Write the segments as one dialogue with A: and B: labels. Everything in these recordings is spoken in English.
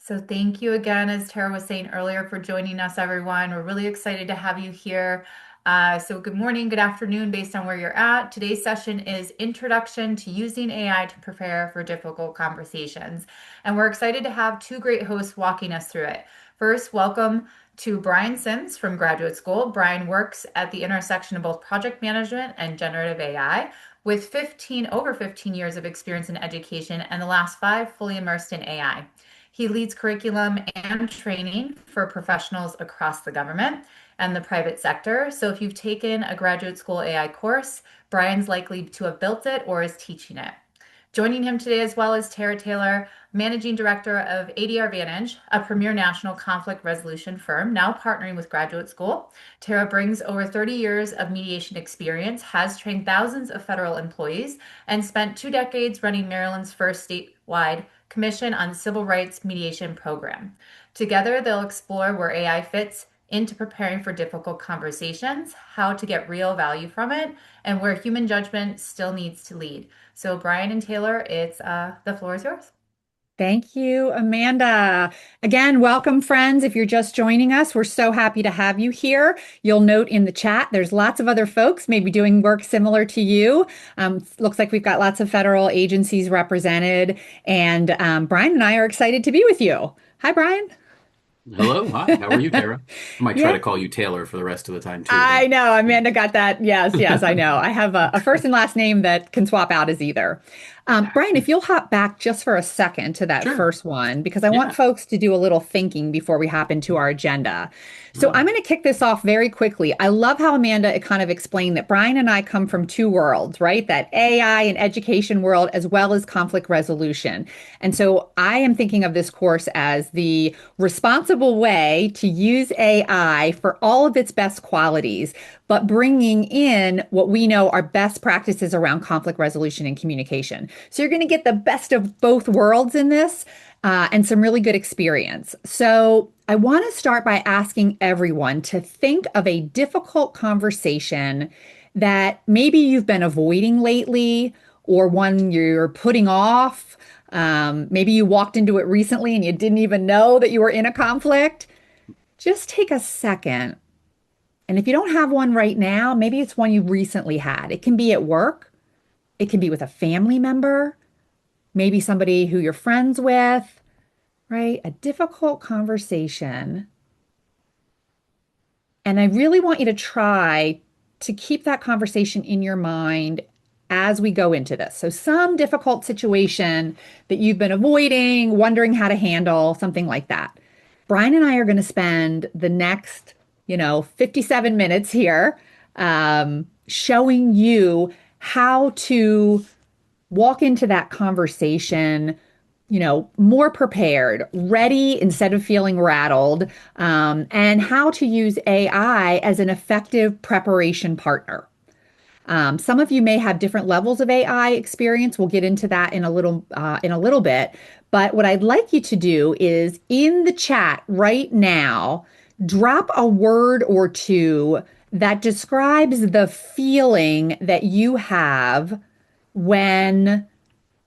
A: So thank you again, as Tara was saying earlier, for joining us, everyone. We're really excited to have you here. So good morning, good afternoon, based on where you're at. Today's session is Introduction to Using AI to Prepare for Difficult Conversations. And we're excited to have two great hosts walking us through it. First, welcome to Brian Sims from graduate school. Brian works at the intersection of both project management and generative AI with over 15 years of experience in education and the last five fully immersed in AI. He leads curriculum and training for professionals across the government and the private sector. So if you've taken a graduate school AI course, Brian's likely to have built it or is teaching it. Joining him today as well is Tara Taylor, Managing Director of ADR Vantage, a premier national conflict resolution firm now partnering with graduate school. Tara brings over 30 years of mediation experience, has trained thousands of federal employees, and spent 2 decades running Maryland's first statewide Commission on Civil Rights Mediation program. Together, they'll explore where AI fits into preparing for difficult conversations, how to get real value from it, and where human judgment still needs to lead. So, Brian and Taylor, it's the floor is yours.
B: Thank you, Amanda. Again, welcome, friends. If you're just joining us, we're so happy to have you here. You'll note in the chat, there's lots of other folks maybe doing work similar to you. Looks like we've got lots of federal agencies represented, and Brian and I are excited to be with you. Hi, Brian.
C: Hello, hi. How are you, Tara? I might try
B: Yeah,
C: to call you Taylor for the rest of the time too,
B: I
C: though.
B: know. Amanda got that. Yes, yes, I know. I have a first and last name that can swap out as either. Brian, if you'll hop back just for a second to that
C: Sure.
B: first one, because I want
C: Yeah.
B: folks to do a little thinking before we hop into our agenda. So
C: Oh,
B: I'm going to kick this off very quickly. I love how Amanda kind of explained that Brian and I come from two worlds, right? That AI and education world, as well as conflict resolution. And so I am thinking of this course as the responsible way to use AI for all of its best qualities, but bringing in what we know are best practices around conflict resolution and communication. So you're going to get the best of both worlds in this and some really good experience. So I want to start by asking everyone to think of a difficult conversation that maybe you've been avoiding lately or one you're putting off. Maybe you walked into it recently and you didn't even know that you were in a conflict. Just take a second. And if you don't have one right now, maybe it's one you recently had. It can be at work, it can be with a family member, maybe somebody who you're friends with, right? A difficult conversation. And I really want you to try to keep that conversation in your mind as we go into this. So, some difficult situation that you've been avoiding, wondering how to handle, something like that. Brian and I are going to spend the next, 57 minutes here showing you how to walk into that conversation, more prepared, ready instead of feeling rattled, and how to use AI as an effective preparation partner. Some of you may have different levels of AI experience. We'll get into that in a little bit. But what I'd like you to do is in the chat right now, drop a word or two that describes the feeling that you have when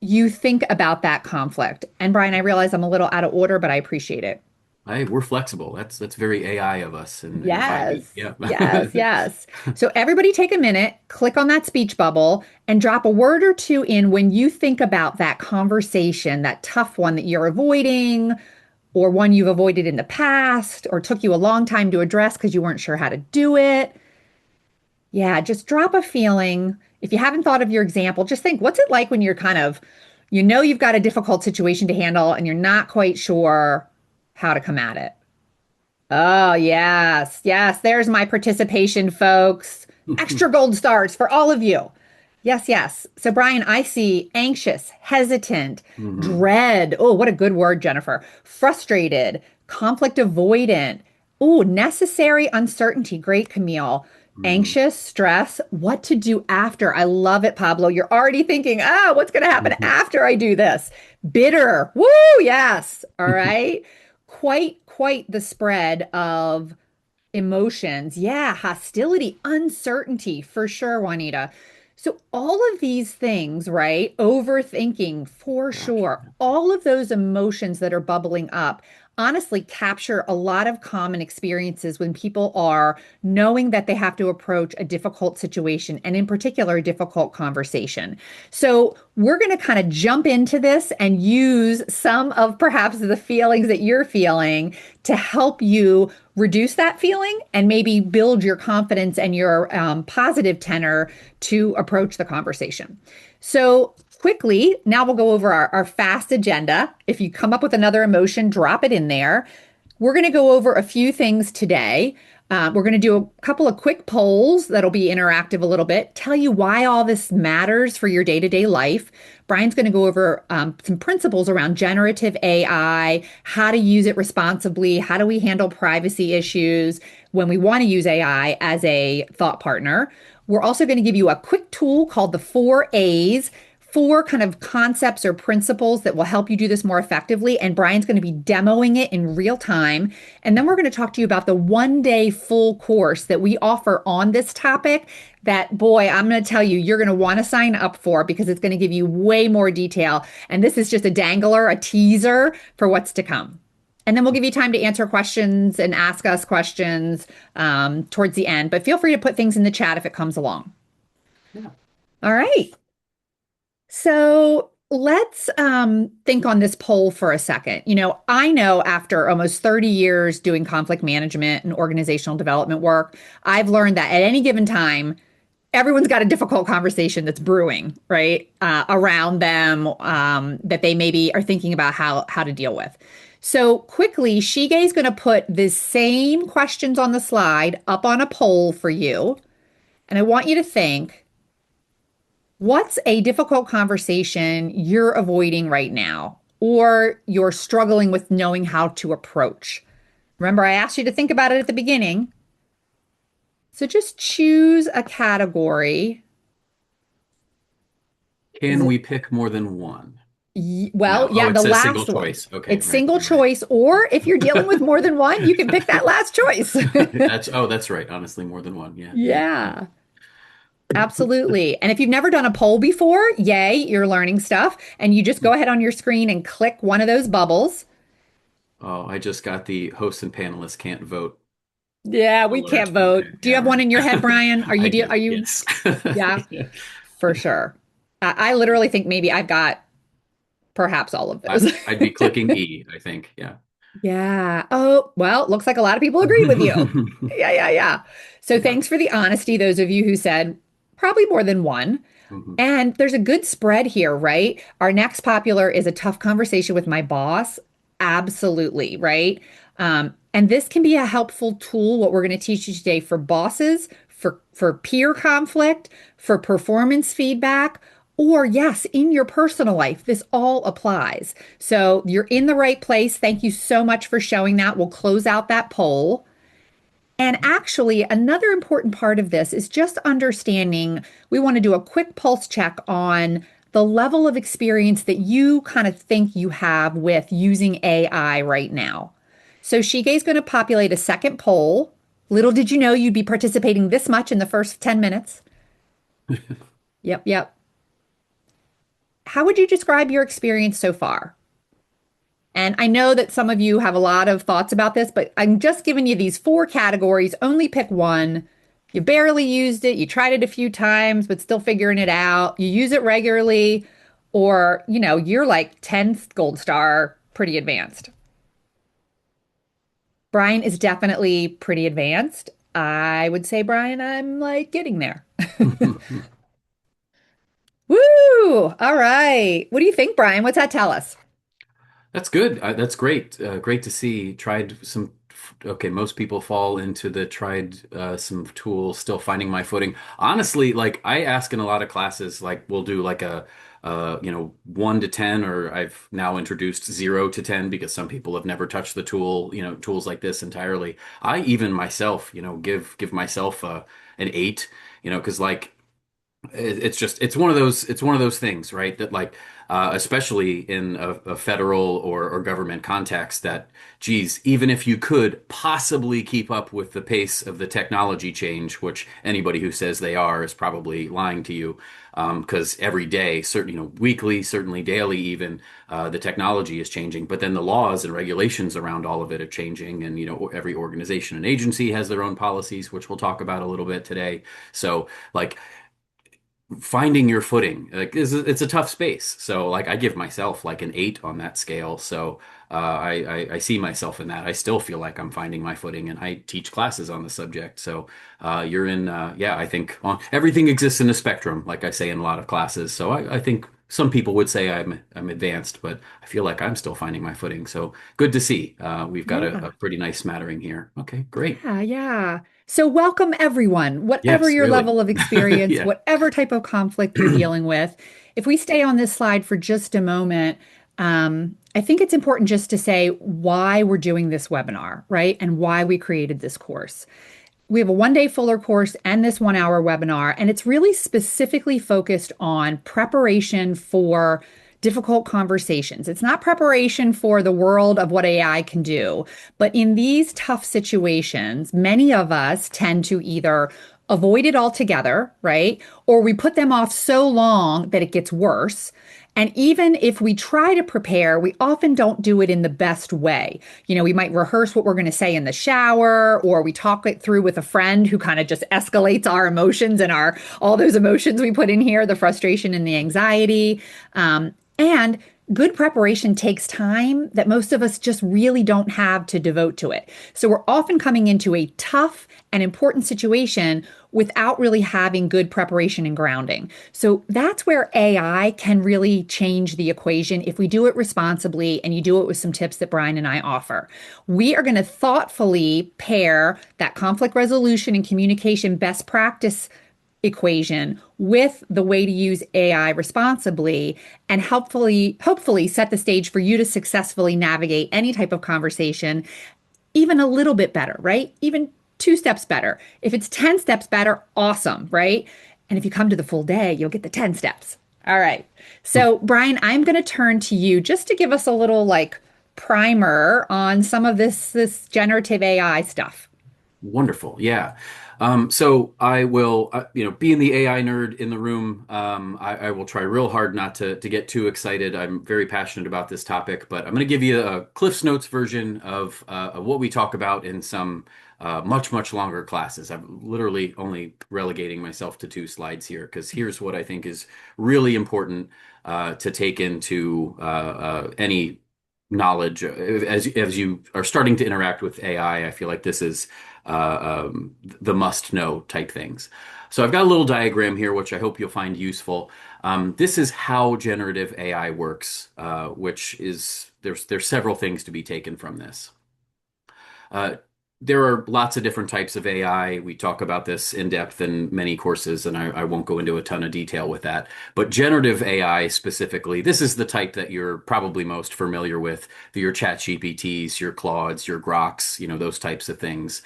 B: you think about that conflict. And Brian, I realize I'm a little out of order, but I appreciate it.
C: we're flexible. That's very AI of us and vibey.
B: Yes,
C: Yeah.
B: yes, yes. So everybody take a minute, click on that speech bubble, and drop a word or two in when you think about that conversation, that tough one that you're avoiding, or one you've avoided in the past, or took you a long time to address because you weren't sure how to do it. Yeah, just drop a feeling. If you haven't thought of your example, just think, what's it like when you're kind of, you've got a difficult situation to handle and you're not quite sure how to come at it? Oh, yes. Yes. There's my participation, folks. Extra gold stars for all of you. Yes, yes. So, Brian, I see anxious, hesitant,
C: Hmm.
B: dread. Oh, what a good word, Jennifer. Frustrated, conflict avoidant. Oh, necessary uncertainty. Great, Camille.
C: Hmm.
B: Anxious, stress, what to do after. I love it, Pablo. You're already thinking, what's going to happen after I do this? Bitter. Woo, yes. All right. Quite the spread of emotions. Yeah, hostility, uncertainty, for sure, Juanita. So all of these things, right? Overthinking for
C: Gotcha.
B: sure. All of those emotions that are bubbling up honestly capture a lot of common experiences when people are knowing that they have to approach a difficult situation and in particular a difficult conversation. So we're going to kind of jump into this and use some of perhaps the feelings that you're feeling to help you reduce that feeling and maybe build your confidence and your positive tenor to approach the conversation. So, quickly, now we'll go over our fast agenda. If you come up with another emotion, drop it in there. We're going to go over a few things today. We're going to do a couple of quick polls that'll be interactive a little bit, tell you why all this matters for your day to day life. Brian's going to go over some principles around generative AI, how to use it responsibly, how do we handle privacy issues when we want to use AI as a thought partner. We're also going to give you a quick tool called the 4 A's, four kind of concepts or principles that will help you do this more effectively. And Brian's going to be demoing it in real time. And then we're going to talk to you about the 1 day full course that we offer on this topic that, boy, I'm going to tell you, you're going to want to sign up for because it's going to give you way more detail. And this is just a dangler, a teaser for what's to come. And then we'll give you time to answer questions and ask us questions towards the end. But feel free to put things in the chat if it comes along.
C: Yeah.
B: All right. So let's think on this poll for a second. I know after almost 30 years doing conflict management and organizational development work, I've learned that at any given time, everyone's got a difficult conversation that's brewing, right, around them that they maybe are thinking about how to deal with. So quickly, Shige is going to put the same questions on the slide up on a poll for you. And I want you to think, what's a difficult conversation you're avoiding right now, or you're struggling with knowing how to approach? Remember, I asked you to think about it at the beginning. So just choose a category.
C: Can we pick more than one?
B: Well,
C: No. Oh,
B: yeah,
C: it
B: the
C: says single
B: last one.
C: choice. Okay,
B: It's
C: right.
B: single
C: You're right.
B: choice, or if you're dealing with more than one, you can pick that last choice.
C: That's right. Honestly, more than one. Yeah, yeah, yeah.
B: Yeah, absolutely. And if you've never done a poll before, yay, you're learning stuff. And you just go ahead on your screen and click one of those bubbles.
C: Oh, I just got the hosts and panelists can't vote
B: Yeah, we
C: alert.
B: can't
C: Okay,
B: vote. Do you
C: yeah,
B: have one
C: right.
B: in your head, Brian?
C: I
B: Are
C: do.
B: you,
C: Yes.
B: yeah, for sure. I literally think maybe I've got perhaps all of
C: I,
B: those.
C: I'd be clicking E, I think. Yeah.
B: Yeah. Oh, well, looks like a lot of people agree with you. Yeah, yeah, yeah. So
C: Yeah.
B: thanks for the honesty, those of you who said probably more than one.
C: Mhm.
B: And there's a good spread here, right? Our next popular is a tough conversation with my boss. Absolutely, right? And this can be a helpful tool, what we're going to teach you today for bosses, for peer conflict, for performance feedback, or yes, in your personal life. This all applies. So you're in the right place. Thank you so much for showing that. We'll close out that poll. And actually, another important part of this is just understanding we want to do a quick pulse check on the level of experience that you kind of think you have with using AI right now. So Shige is going to populate a second poll. Little did you know you'd be participating this much in the first 10 minutes. Yep, yep. How would you describe your experience so far? And I know that some of you have a lot of thoughts about this, but I'm just giving you these 4 categories. Only pick one. You barely used it. You tried it a few times, but still figuring it out. You use it regularly, or, you're like 10th gold star, pretty advanced. Brian is definitely pretty advanced. I would say, Brian, I'm like getting there. Woo! All right. What do you think, Brian? What's that tell us?
C: That's good. That's great. Great to see. Tried some. Okay, most people fall into the tried some tools, still finding my footing. Honestly, like I ask in a lot of classes, like we'll do like a 1 to 10, or I've now introduced 0 to 10 because some people have never touched the tool, tools like this entirely. I even myself, give myself an 8, because like it's one of those things, right? That like especially in a federal or government context, that, geez, even if you could possibly keep up with the pace of the technology change, which anybody who says they are is probably lying to you, because every day, certainly, weekly, certainly daily, even the technology is changing. But then the laws and regulations around all of it are changing, and every organization and agency has their own policies, which we'll talk about a little bit today. So, like, finding your footing, like, it's a tough space. So, like, I give myself like an 8 on that scale. So I see myself in that. I still feel like I'm finding my footing, and I teach classes on the subject. So you're in, yeah, I think everything exists in a spectrum, like I say in a lot of classes. So I think some people would say I'm advanced, but I feel like I'm still finding my footing. So good to see. We've got a
B: Yeah.
C: pretty nice smattering here. Okay, great.
B: Yeah, yeah. So, welcome everyone, whatever
C: Yes,
B: your
C: really.
B: level of experience,
C: Yeah.
B: whatever type of conflict you're dealing with. If we stay on this slide for just a moment, I think it's important just to say why we're doing this webinar, right? And why we created this course. We have a 1 day fuller course and this 1 hour webinar, and it's really specifically focused on preparation for difficult conversations. It's not preparation for the world of what AI can do, but in these tough situations, many of us tend to either avoid it altogether, right? Or we put them off so long that it gets worse. And even if we try to prepare, we often don't do it in the best way. We might rehearse what we're going to say in the shower, or we talk it through with a friend who kind of just escalates our emotions and our all those emotions we put in here, the frustration and the anxiety. And good preparation takes time that most of us just really don't have to devote to it. So we're often coming into a tough and important situation without really having good preparation and grounding. So that's where AI can really change the equation if we do it responsibly and you do it with some tips that Brian and I offer. We are going to thoughtfully pair that conflict resolution and communication best practice equation with the way to use AI responsibly and hopefully set the stage for you to successfully navigate any type of conversation even a little bit better, right? Even 2 steps better. If it's 10 steps better, awesome, right? And if you come to the full day, you'll get the 10 steps. All right. So, Brian, I'm going to turn to you just to give us a little like primer on some of this generative AI stuff.
C: Wonderful. Yeah. So I will, being the AI nerd in the room, I will try real hard not to get too excited. I'm very passionate about this topic, but I'm going to give you a Cliff's Notes version of what we talk about in some much, much longer classes. I'm literally only relegating myself to 2 slides here because here's what I think is really important to take into any knowledge as you are starting to interact with AI. I feel like this is the must know type things. So I've got a little diagram here, which I hope you'll find useful. This is how generative AI works, which is there's several things to be taken from this. Uh, there are lots of different types of AI. We talk about this in depth in many courses, and I won't go into a ton of detail with that. But generative AI specifically, this is the type that you're probably most familiar with, your ChatGPTs, your Claudes, your Groks, those types of things.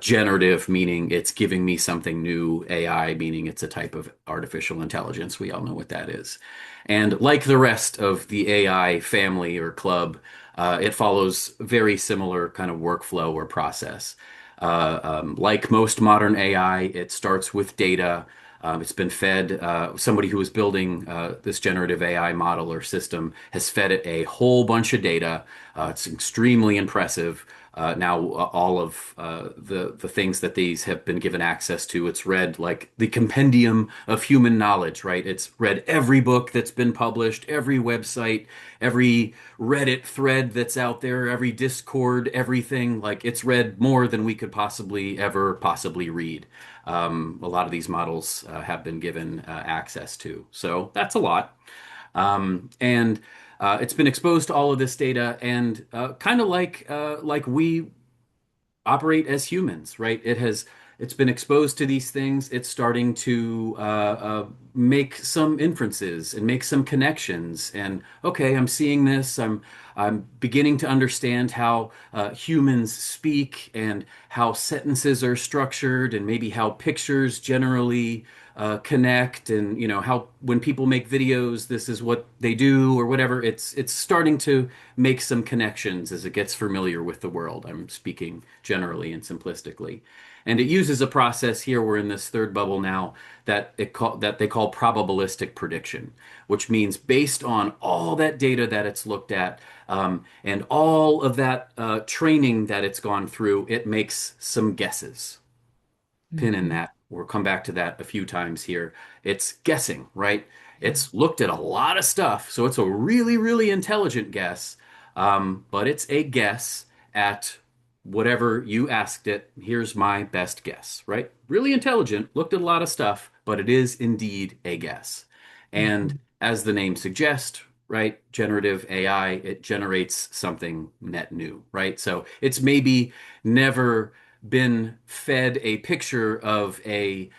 C: Generative meaning it's giving me something new, AI meaning it's a type of artificial intelligence. We all know what that is. And like the rest of the AI family or club, it follows very similar kind of workflow or process. Like most modern AI, it starts with data. It's been fed, somebody who is building this generative AI model or system has fed it a whole bunch of data. It's extremely impressive. Now, all of the things that these have been given access to, it's read like the compendium of human knowledge, right? It's read every book that's been published, every website, every Reddit thread that's out there, every Discord, everything. Like, it's read more than we could possibly read. A lot of these models have been given access to. So that's a lot. And it's been exposed to all of this data, and kind of like we operate as humans, right? It's been exposed to these things. It's starting to make some inferences and make some connections. And okay, I'm seeing this. I'm beginning to understand how humans speak and how sentences are structured, and maybe how pictures generally connect, and how when people make videos, this is what they do or whatever. It's starting to make some connections as it gets familiar with the world. I'm speaking generally and simplistically. And it uses a process here. We're in this third bubble now that they call probabilistic prediction, which means based on all that data that it's looked at, and all of that training that it's gone through, it makes some guesses. Pin in
B: Mhm.
C: that. We'll come back to that a few times here. It's guessing, right?
B: Yeah.
C: It's looked at a lot of stuff, so it's a really, really intelligent guess. But it's a guess at whatever you asked it. Here's my best guess, right? Really intelligent, looked at a lot of stuff, but it is indeed a guess. And
B: Mhm.
C: as the name suggests, right, generative AI, it generates something net new, right? So it's maybe never been fed a picture of a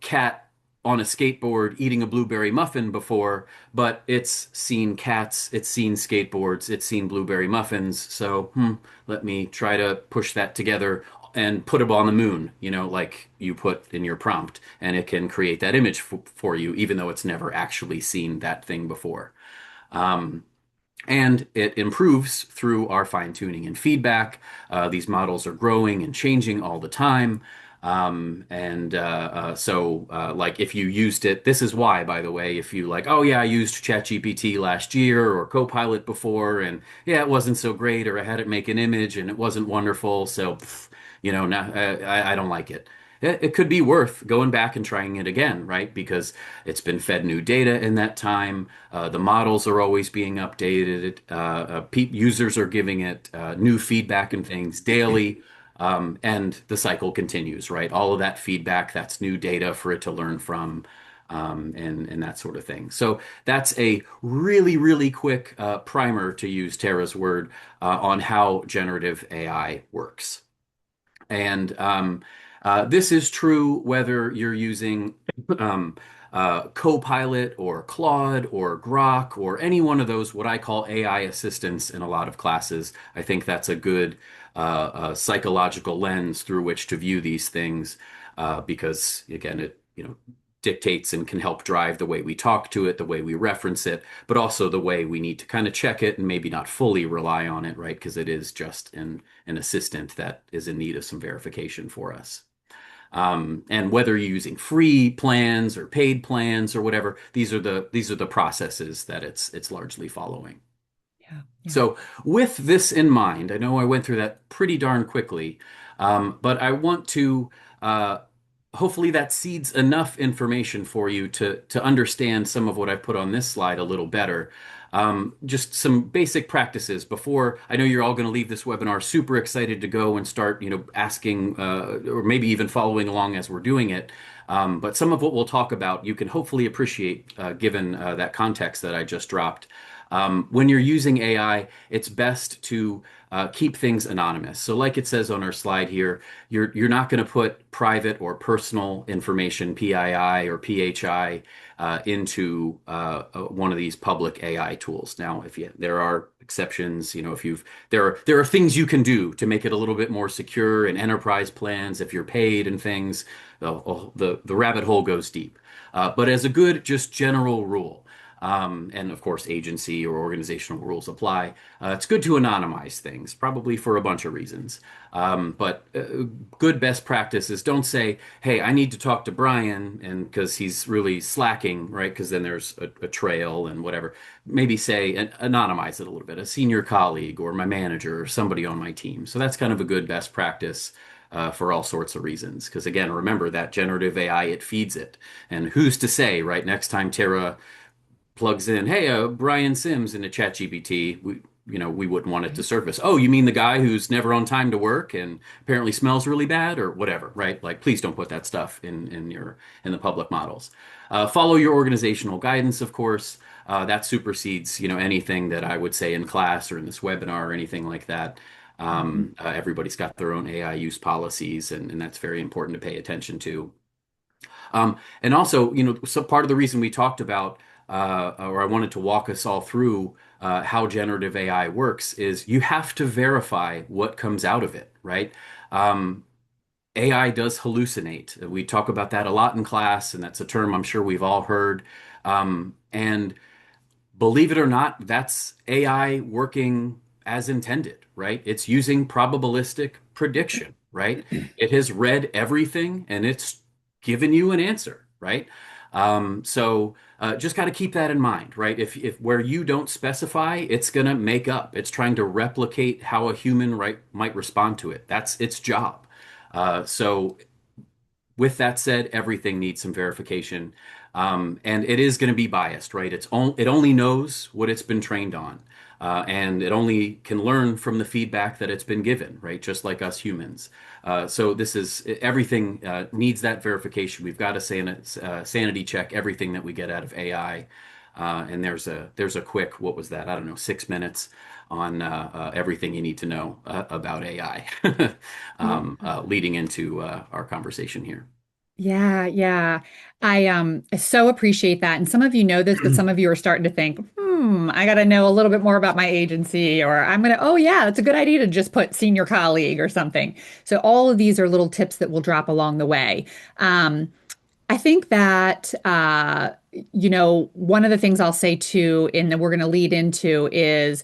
C: cat on a skateboard eating a blueberry muffin before, but it's seen cats, it's seen skateboards, it's seen blueberry muffins. So, let me try to push that together and put it on the moon, like you put in your prompt, and it can create that image for you, even though it's never actually seen that thing before. Um, and it improves through our fine tuning and feedback. These models are growing and changing all the time. Like if you used it, this is why, by the way, if you like, oh yeah, I used ChatGPT last year or Copilot before, and yeah, it wasn't so great, or I had it make an image and it wasn't wonderful, so now I don't like it. It could be worth going back and trying it again, right? Because it's been fed new data in that time. The models are always being updated. Users are giving it new feedback and things daily. And the cycle continues, right? All of that feedback, that's new data for it to learn from, and that sort of thing. So that's a really, really quick primer, to use Tara's word, on how generative AI works. And this is true whether you're using um, Copilot or Claude or Grok or any one of those, what I call AI assistants in a lot of classes. I think that's a good psychological lens through which to view these things, because again, it dictates and can help drive the way we talk to it, the way we reference it, but also the way we need to kind of check it and maybe not fully rely on it, right? Because it is just an assistant that is in need of some verification for us. And whether you're using free plans or paid plans or whatever, these are the processes that it's largely following.
B: Yeah. Yeah.
C: So, with this in mind, I know I went through that pretty darn quickly, but I want to uh, hopefully that seeds enough information for you to understand some of what I've put on this slide a little better. Just some basic practices before I know you're all going to leave this webinar super excited to go and start, asking or maybe even following along as we're doing it. But some of what we'll talk about, you can hopefully appreciate given that context that I just dropped. When you're using AI, it's best to keep things anonymous. So, like it says on our slide here, you're not going to put private or personal information, PII or PHI, into one of these public AI tools. Now, there are exceptions, if there are things you can do to make it a little bit more secure in enterprise plans if you're paid and things. The rabbit hole goes deep. But as a good, just general rule, and of course, agency or organizational rules apply. It's good to anonymize things, probably for a bunch of reasons. But good best practice is don't say, "Hey, I need to talk to Brian," and because he's really slacking, right? Because then there's a trail and whatever. Maybe say and anonymize it a little bit, a senior colleague or my manager or somebody on my team. So that's kind of a good best practice. For all sorts of reasons. Because again, remember that generative AI, it feeds it. And who's to say, right? Next time Tara plugs in, hey, Brian Sims into ChatGPT, we wouldn't want it to
B: Right.
C: surface. Oh, you mean the guy who's never on time to work and apparently smells really bad or whatever, right? Like, please don't put that stuff in the public models. Follow your organizational guidance, of course. That supersedes, anything that I would say in class or in this webinar or anything like that.
B: Mhm.
C: Everybody's got their own AI use policies, and that's very important to pay attention to. And also, so part of the reason we talked about, or I wanted to walk us all through how generative AI works is you have to verify what comes out of it, right? Um, AI does hallucinate. We talk about that a lot in class, and that's a term I'm sure we've all heard. And believe it or not, that's AI working as intended, right? It's using probabilistic prediction, right? It has read everything and it's given you an answer, right? Just got to keep that in mind, right? If where you don't specify, it's going to make up. It's trying to replicate how a human might respond to it. That's its job. So with that said, everything needs some verification. And it is going to be biased, right? It only knows what it's been trained on. And it only can learn from the feedback that it's been given, right? Just like us humans. So this is everything needs that verification. We've got to sanity check everything that we get out of AI. And there's a quick, what was that? I don't know, 6 minutes on everything you need to know about AI, leading into our conversation here.
B: Yeah, yeah. I so appreciate that. And some of you know this, but some of you are starting to think, I got to know a little bit more about my agency, or I'm gonna, oh yeah, that's a good idea to just put senior colleague or something. So all of these are little tips that will drop along the way. Um, I think that one of the things I'll say too, and that we're going to lead into is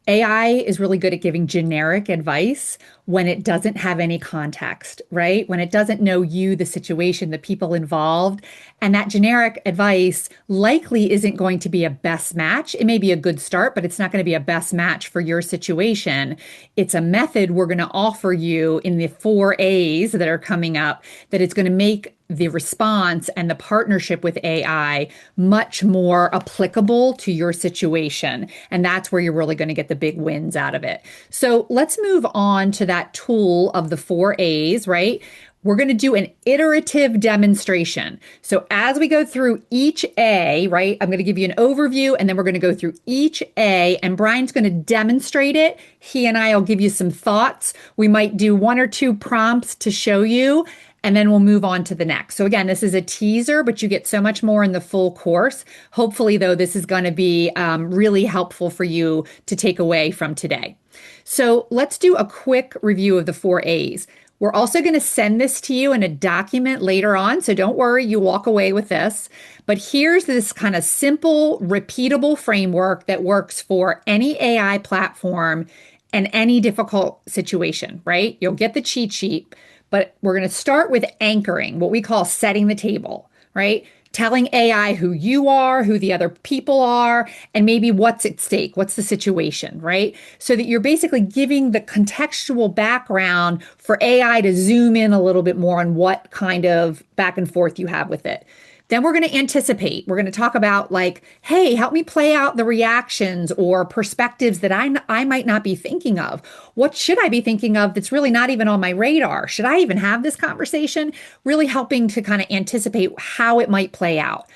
B: AI is really good at giving generic advice when it doesn't have any context, right? When it doesn't know you, the situation, the people involved. And that generic advice likely isn't going to be a best match. It may be a good start, but it's not going to be a best match for your situation. It's a method we're going to offer you in the 4 A's that are coming up that it's going to make the response and the partnership with AI much more applicable to your situation. And that's where you're really going to get the big wins out of it. So let's move on to that tool of the 4 A's, right? We're going to do an iterative demonstration. So as we go through each A, right, I'm going to give you an overview and then we're going to go through each A and Brian's going to demonstrate it. He and I will give you some thoughts. We might do 1 or 2 prompts to show you and then we'll move on to the next. So again, this is a teaser, but you get so much more in the full course. Hopefully, though, this is going to be really helpful for you to take away from today. So let's do a quick review of the 4 A's. We're also going to send this to you in a document later on, so don't worry, you walk away with this. But here's this kind of simple, repeatable framework that works for any AI platform and any difficult situation, right? You'll get the cheat sheet, but we're going to start with anchoring, what we call setting the table, right? Telling AI who you are, who the other people are, and maybe what's at stake, what's the situation, right? So that you're basically giving the contextual background for AI to zoom in a little bit more on what kind of back and forth you have with it. Then we're going to anticipate. We're going to talk about like, hey, help me play out the reactions or perspectives that I might not be thinking of. What should I be thinking of that's really not even on my radar? Should I even have this conversation? Really helping to kind of anticipate how it might play out.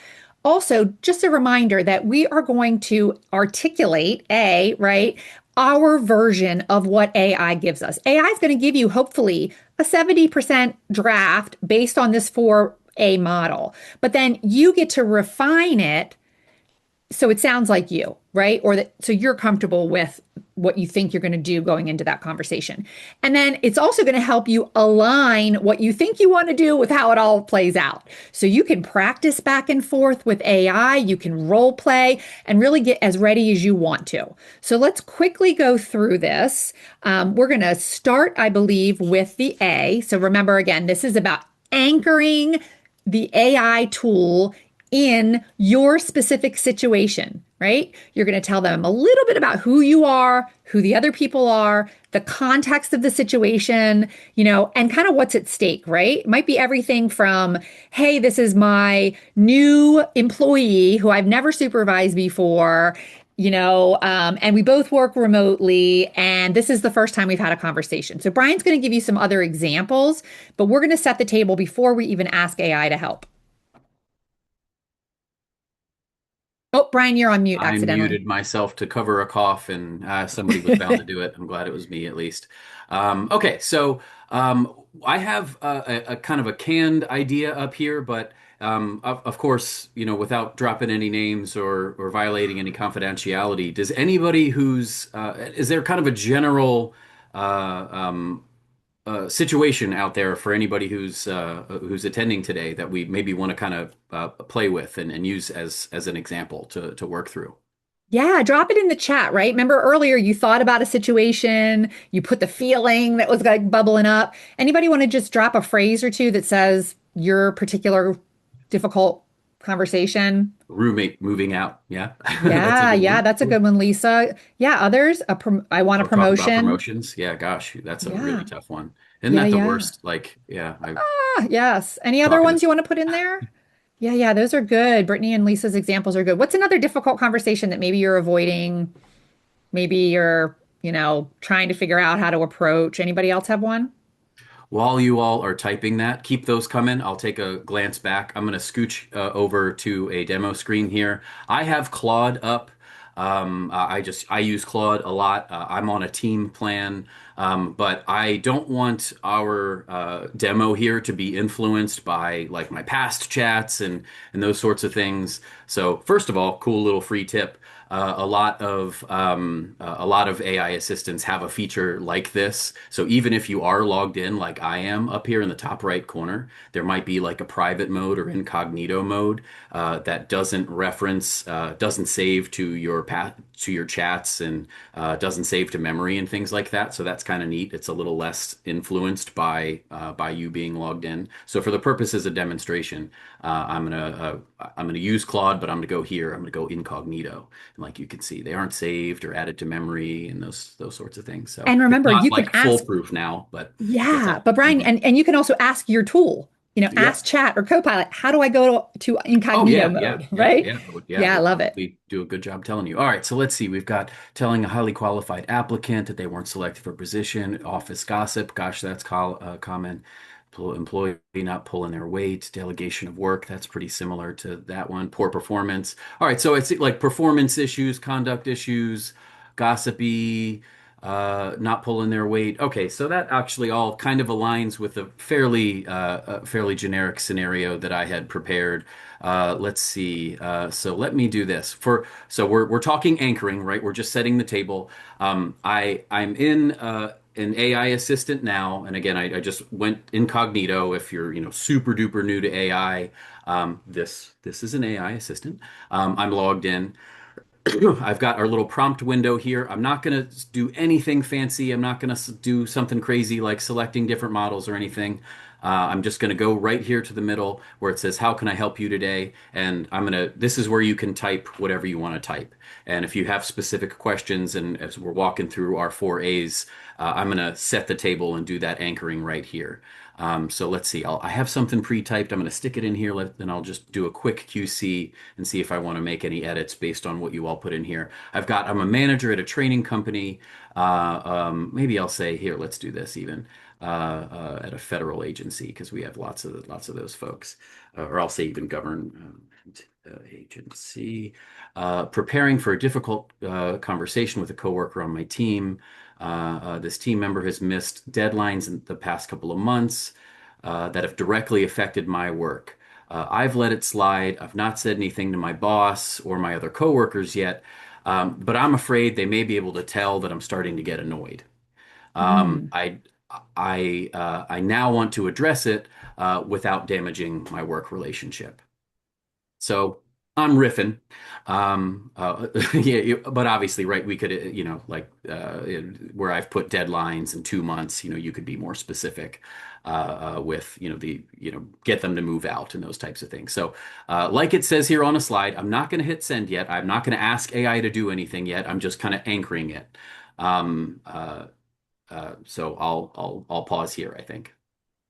B: Also, just a reminder that we are going to articulate right, our version of what AI gives us. AI is going to give you hopefully a 70% draft based on this 4A model, but then you get to refine it so it sounds like you, right? Or that so you're comfortable with what you think you're going to do going into that conversation. And then it's also going to help you align what you think you want to do with how it all plays out. So you can practice back and forth with AI, you can role play and really get as ready as you want to. So let's quickly go through this. We're going to start, I believe, with the A. So remember, again, this is about anchoring the AI tool in your specific situation, right? You're going to tell them a little bit about who you are, who the other people are, the context of the situation, and kind of what's at stake, right? It might be everything from, hey, this is my new employee who I've never supervised before. And we both work remotely, and this is the first time we've had a conversation. So Brian's going to give you some other examples, but we're going to set the table before we even ask AI to help. Oh, Brian, you're on mute
C: I
B: accidentally.
C: muted myself to cover a cough, and somebody was bound to do it. I'm glad it was me, at least. Okay, so I have a kind of a canned idea up here, but of course, without dropping any names or violating any confidentiality, does anybody is there kind of a general uh, um, situation out there for anybody who's attending today that we maybe want to kind of play with and use as an example to work through.
B: Yeah, drop it in the chat, right? Remember earlier you thought about a situation, you put the feeling that was like bubbling up. Anybody want to just drop a phrase or two that says your particular difficult conversation?
C: Roommate moving out, yeah, that's a
B: Yeah,
C: good
B: yeah,
C: one.
B: that's a good one, Lisa. Yeah, others, I want a
C: Or talk about
B: promotion.
C: promotions. Yeah, gosh, that's a really
B: Yeah,
C: tough one. Isn't
B: yeah,
C: that the
B: yeah.
C: worst? Like, yeah, I
B: Ah, yes. Any other
C: talking
B: ones
C: to
B: you want to put in there? Yeah, yeah, those are good. Brittany and Lisa's examples are good. What's another difficult conversation that maybe you're avoiding? Maybe you're, trying to figure out how to approach. Anybody else have one?
C: While you all are typing that, keep those coming. I'll take a glance back. I'm going to scooch over to a demo screen here. I have Claude up. I use Claude a lot. I'm on a team plan, but I don't want our demo here to be influenced by like my past chats and those sorts of things. So first of all, cool little free tip. A lot of AI assistants have a feature like this. So even if you are logged in, like I am up here in the top right corner, there might be like a private mode or incognito mode that doesn't save to your to your chats and doesn't save to memory and things like that. So that's kind of neat. It's a little less influenced by you being logged in. So for the purposes of demonstration, I'm gonna use Claude, but I'm gonna go here. I'm gonna go incognito. And like you can see, they aren't saved or added to memory and those sorts of things. So
B: And
C: it's
B: remember,
C: not
B: you can
C: like
B: ask,
C: foolproof now, but what's
B: yeah,
C: that?
B: but Brian,
C: Mhm.
B: and you can also ask your tool, ask
C: Yep.
B: Chat or Copilot, how do I go to
C: Oh
B: incognito
C: yeah, yeah,
B: mode,
C: yeah,
B: right?
C: yeah, yeah.
B: Yeah, I
C: They'll
B: love it.
C: probably do a good job telling you. All right, so let's see. We've got telling a highly qualified applicant that they weren't selected for position, office gossip. Gosh, that's common. Employee not pulling their weight, delegation of work. That's pretty similar to that one. Poor performance. All right, so it's like performance issues, conduct issues, gossipy, not pulling their weight. Okay, so that actually all kind of aligns with a fairly generic scenario that I had prepared. Let's see. So let me do this so we're talking anchoring, right? We're just setting the table. I'm in an AI assistant now, and again, I just went incognito. If you're super duper new to AI, this is an AI assistant. I'm logged in. I've got our little prompt window here. I'm not going to do anything fancy. I'm not going to do something crazy like selecting different models or anything. I'm just going to go right here to the middle where it says, "How can I help you today?" And this is where you can type whatever you want to type. And if you have specific questions, and as we're walking through our four A's, I'm going to set the table and do that anchoring right here. So let's see. I have something pre-typed. I'm going to stick it in here. Then I'll just do a quick QC and see if I want to make any edits based on what you all put in here. I'm a manager at a training company. Maybe I'll say here, let's do this even at a federal agency because we have lots of those folks. Or I'll say even government agency. Preparing for a difficult conversation with a coworker on my team. This team member has missed deadlines in the past couple of months that have directly affected my work. I've let it slide. I've not said anything to my boss or my other coworkers yet, but I'm afraid they may be able to tell that I'm starting to get annoyed. Um,
B: Mm.
C: I I now want to address it without damaging my work relationship. So I'm riffing. But obviously, right, we could, where I've put deadlines in 2 months, you could be more specific with, get them to move out and those types of things. So, like it says here on a slide, I'm not going to hit send yet. I'm not going to ask AI to do anything yet. I'm just kind of anchoring it. Um, so I'll pause here, I think.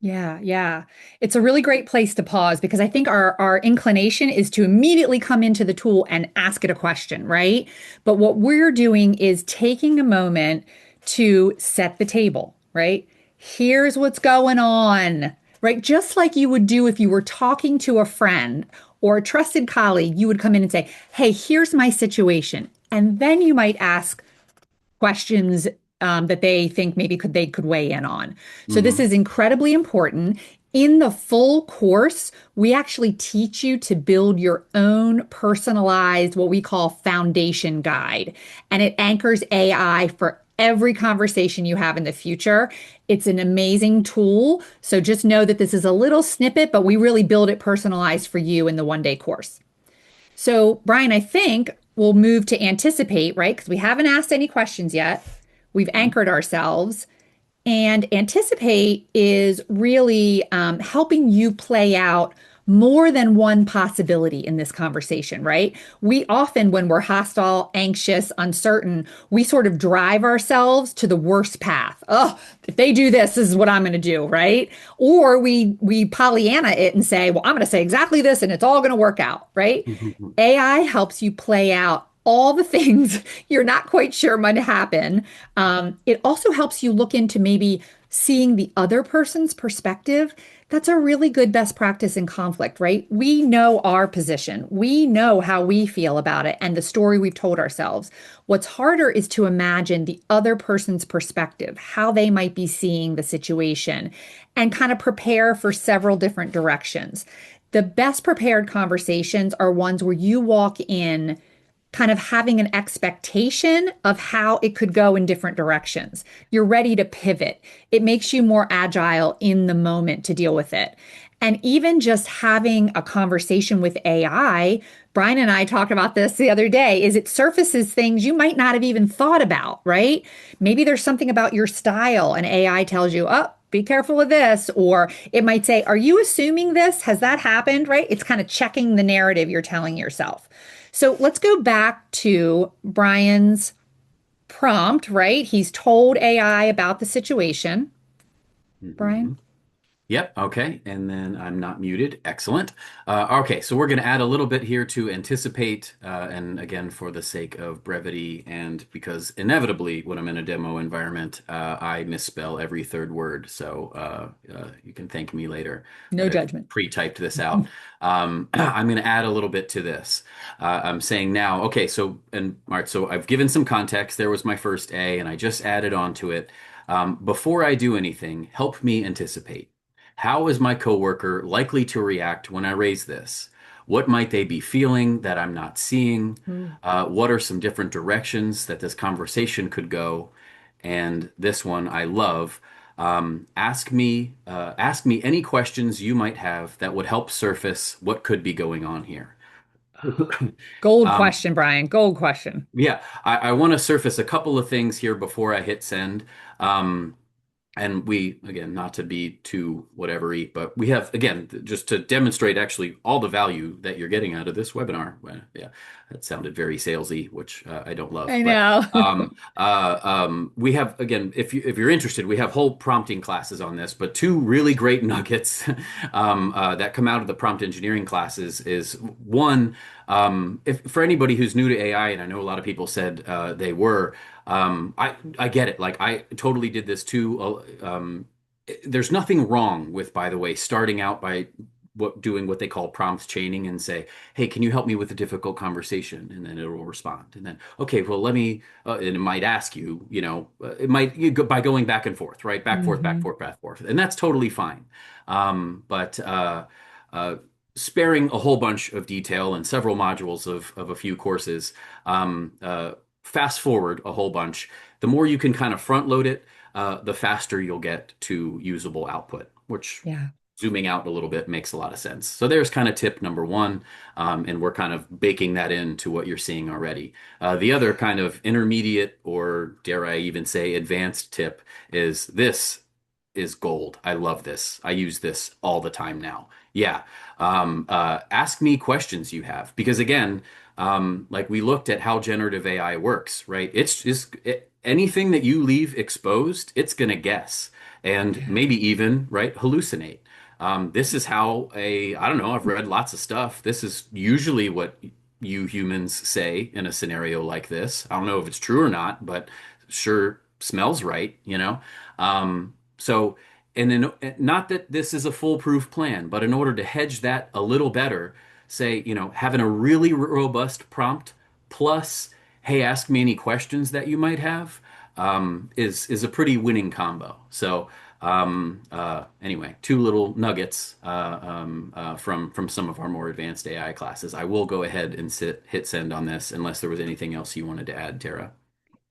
B: Yeah, yeah. It's a really great place to pause because I think our inclination is to immediately come into the tool and ask it a question, right? But what we're doing is taking a moment to set the table, right? Here's what's going on, right? Just like you would do if you were talking to a friend or a trusted colleague, you would come in and say, "Hey, here's my situation." And then you might ask questions that they think maybe they could weigh in on. So this
C: Hmm.
B: is incredibly important. In the full course, we actually teach you to build your own personalized, what we call foundation guide, and it anchors AI for every conversation you have in the future. It's an amazing tool. So just know that this is a little snippet, but we really build it personalized for you in the 1 day course. So, Brian, I think we'll move to anticipate, right? Because we haven't asked any questions yet. We've
C: Mhm.
B: anchored ourselves. And anticipate is really helping you play out more than one possibility in this conversation, right? We often, when we're hostile, anxious, uncertain, we sort of drive ourselves to the worst path. Oh, if they do this, this is what I'm going to do, right? Or we Pollyanna it and say, well, I'm going to say exactly this, and it's all going to work out, right? AI helps you play out all the things you're not quite sure might happen. It also helps you look into maybe seeing the other person's perspective. That's a really good best practice in conflict, right? We know our position. We know how we feel about it and the story we've told ourselves. What's harder is to imagine the other person's perspective, how they might be seeing the situation, and kind of prepare for several different directions. The best prepared conversations are ones where you walk in kind of having an expectation of how it could go in different directions. You're ready to pivot. It makes you more agile in the moment to deal with it. And even just having a conversation with AI, Brian and I talked about this the other day, is it surfaces things you might not have even thought about, right? Maybe there's something about your style and AI tells you, oh, be careful of this. Or it might say, are you assuming this? Has that happened? Right? It's kind of checking the narrative you're telling yourself. So let's go back to Brian's prompt, right? He's told AI about the situation. Brian?
C: Mhm. Yep. Okay. And then I'm not muted. Excellent. Okay. So we're going to add a little bit here to anticipate. And again, for the sake of brevity and because inevitably when I'm in a demo environment, I misspell every third word. So you can thank me later
B: No
C: that I've
B: judgment.
C: pre-typed this out. I'm going to add a little bit to this. I'm saying now, okay. So, and all right. So I've given some context. There was my first A and I just added on to it. Before I do anything, help me anticipate. How is my coworker likely to react when I raise this? What might they be feeling that I'm not seeing?
B: Ooh.
C: What are some different directions that this conversation could go? And this one I love. Ask me any questions you might have that would help surface what could be going on here.
B: Gold
C: Um,
B: question, Brian. Gold question.
C: yeah, I want to surface a couple of things here before I hit send. Um, and we, again, not to be too whatever-y, but we have, again, just to demonstrate actually all the value that you're getting out of this webinar. Well, yeah, that sounded very salesy, which I don't love.
B: I
C: But
B: know.
C: we have, again, if you're interested, we have whole prompting classes on this. But two really great nuggets that come out of the prompt engineering classes is one, if for anybody who's new to AI, and I know a lot of people said they were. I get it. Like I totally did this too. There's nothing wrong with, by the way, starting out by doing what they call prompt chaining and say, "Hey, can you help me with a difficult conversation?" And then it will respond. And then, okay, well, let me. And it might ask you, it might you go by going back and forth, right? Back forth, back
B: Hmm.
C: forth, back forth, and that's totally fine. But uh, sparing a whole bunch of detail and several modules of a few courses. Fast forward a whole bunch, the more you can kind of front load it, the faster you'll get to usable output, which
B: Yeah.
C: zooming out a little bit makes a lot of sense. So there's kind of tip number one, and we're kind of baking that into what you're seeing already. The other kind of intermediate, or dare I even say advanced tip is this is gold. I love this. I use this all the time now. Yeah. Ask me questions you have because again, like we looked at how generative AI works, right? It's just anything that you leave exposed, it's going to guess and
B: Yeah.
C: maybe even, right, hallucinate. This is how I don't know, I've read lots of stuff. This is usually what you humans say in a scenario like this. I don't know if it's true or not, but sure smells right, you know? So, not that this is a foolproof plan, but in order to hedge that a little better, say, having a really robust prompt plus, hey, ask me any questions that you might have, is a pretty winning combo. So, anyway, two little nuggets from some of our more advanced AI classes. I will go ahead and hit send on this, unless there was anything else you wanted to add, Tara.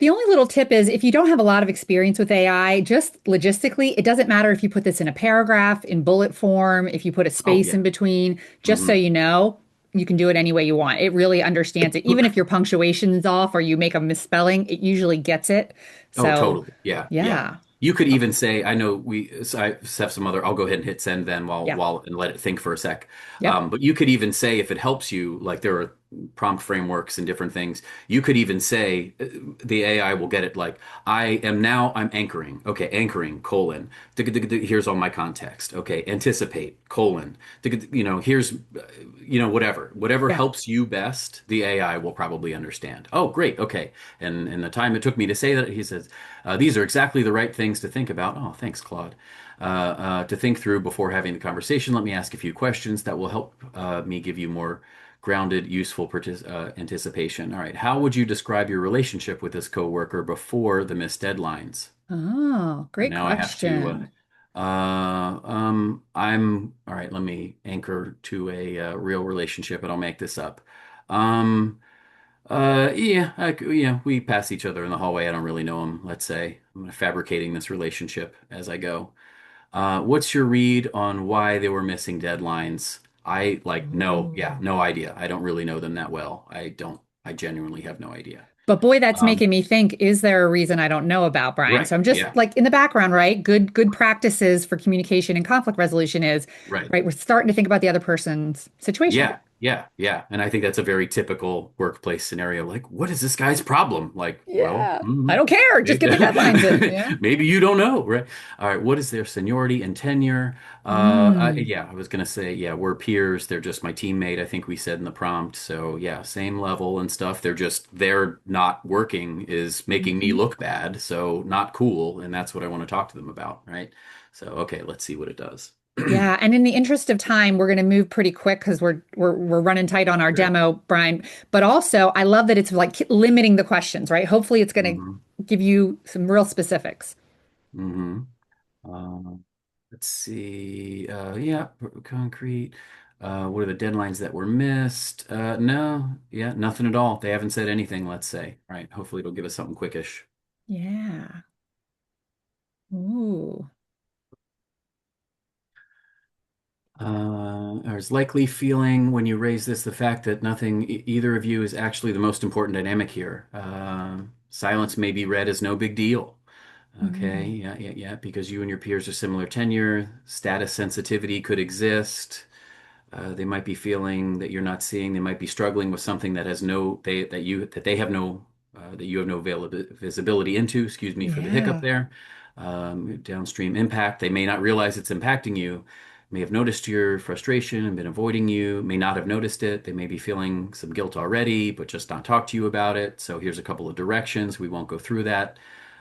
B: The only little tip is if you don't have a lot of experience with AI, just logistically, it doesn't matter if you put this in a paragraph, in bullet form, if you put a
C: Oh
B: space
C: yeah.
B: in between, just so
C: Hmm.
B: you know, you can do it any way you want. It really understands it. Even if your punctuation's off or you make a misspelling, it usually gets it.
C: Oh,
B: So,
C: totally. Yeah, yeah.
B: yeah.
C: You could even say, I know so I have some other, I'll go ahead and hit send then
B: Yeah.
C: and let it think for a sec.
B: Yep.
C: But you could even say, if it helps you, like there are prompt frameworks and different things, you could even say, the AI will get it like, I'm anchoring. Okay, anchoring, colon. Here's all my context. Okay, anticipate, colon. Here's, whatever
B: Yeah.
C: helps you best, the AI will probably understand. Oh, great. Okay. And the time it took me to say that, he says, these are exactly the right things to think about. Oh, thanks, Claude. To think through before having the conversation. Let me ask a few questions that will help me give you more grounded, useful anticipation. All right. How would you describe your relationship with this coworker before the missed deadlines?
B: Oh,
C: So
B: great
C: now I have to.
B: question.
C: I'm all right. Let me anchor to a real relationship, and I'll make this up. Um, yeah, we pass each other in the hallway. I don't really know him, let's say. I'm fabricating this relationship as I go. What's your read on why they were missing deadlines?
B: Ooh.
C: No idea. I don't really know them that well. I genuinely have no idea.
B: But boy, that's
C: Um,
B: making me think, is there a reason I don't know about, Brian?
C: right.
B: So I'm just
C: Yeah.
B: like in the background, right? Good practices for communication and conflict resolution is,
C: Right.
B: right, we're starting to think about the other person's situation.
C: Yeah, yeah, yeah. And I think that's a very typical workplace scenario. Like, what is this guy's problem? Like, well,
B: Yeah. I don't care. Just
C: maybe,
B: get the deadlines in. Yeah.
C: maybe you don't know, right? All right, what is their seniority and tenure?
B: Mm.
C: Yeah, I was gonna say, yeah, we're peers. They're just my teammate, I think we said in the prompt. So yeah, same level and stuff. They're not working is making me
B: Mhm.
C: look bad, so not cool, and that's what I want to talk to them about, right? So okay, let's see what it does.
B: Yeah, and in the interest of time, we're going to move pretty quick because we're running tight on our
C: Sure.
B: demo, Brian. But also, I love that it's like limiting the questions, right? Hopefully, it's going
C: Hmm.
B: to give you some real specifics.
C: Hmm. Um, let's see. Yeah, concrete. What are the deadlines that were missed? No, yeah, nothing at all. They haven't said anything, let's say. Right. Hopefully it'll give us something quickish.
B: Yeah. Ooh.
C: There's likely feeling when you raise this the fact that nothing, either of you is actually the most important dynamic here. Silence may be read as no big deal. Okay,
B: Mm.
C: yeah, yeah, yeah, because you and your peers are similar tenure, status sensitivity could exist. They might be feeling that you're not seeing. They might be struggling with something that has no they that you that they have no that you have no visibility into. Excuse me for the hiccup
B: Yeah.
C: there. Downstream impact. They may not realize it's impacting you. May have noticed your frustration and been avoiding you. May not have noticed it. They may be feeling some guilt already, but just not talk to you about it. So here's a couple of directions. We won't go through that.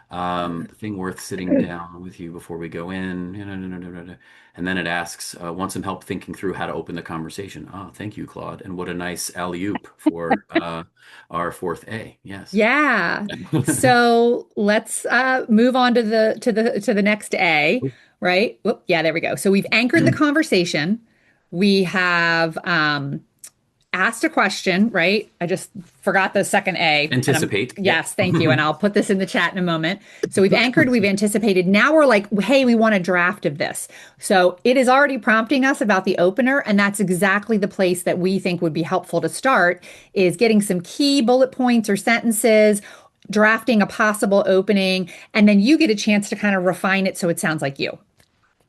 C: The thing worth sitting down with you before we go in. No, no, no, no, no, no. And then it asks, want some help thinking through how to open the conversation. Oh, thank you, Claude. And what a nice alley-oop for our fourth A. Yes.
B: Yeah. So let's move on to the next A, right? Whoop, yeah, there we go. So we've anchored the conversation. We have asked a question, right? I just forgot the second A, and
C: Anticipate. Yep.
B: yes, thank you. And I'll put this in the chat in a moment. So we've anchored, we've anticipated. Now we're like, hey, we want a draft of this. So it is already prompting us about the opener, and that's exactly the place that we think would be helpful to start is getting some key bullet points or sentences, drafting a possible opening, and then you get a chance to kind of refine it so it sounds like you.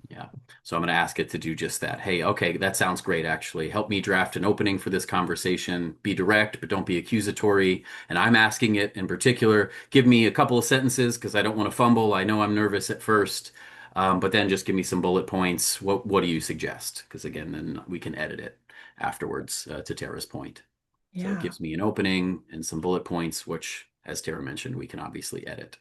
C: Yeah. So I'm going to ask it to do just that. Hey, okay, that sounds great, actually. Help me draft an opening for this conversation. Be direct, but don't be accusatory. And I'm asking it in particular, give me a couple of sentences because I don't want to fumble. I know I'm nervous at first, but then just give me some bullet points. What do you suggest? Because again, then we can edit it afterwards to Tara's point. So it
B: Yeah.
C: gives me an opening and some bullet points, which, as Tara mentioned, we can obviously edit.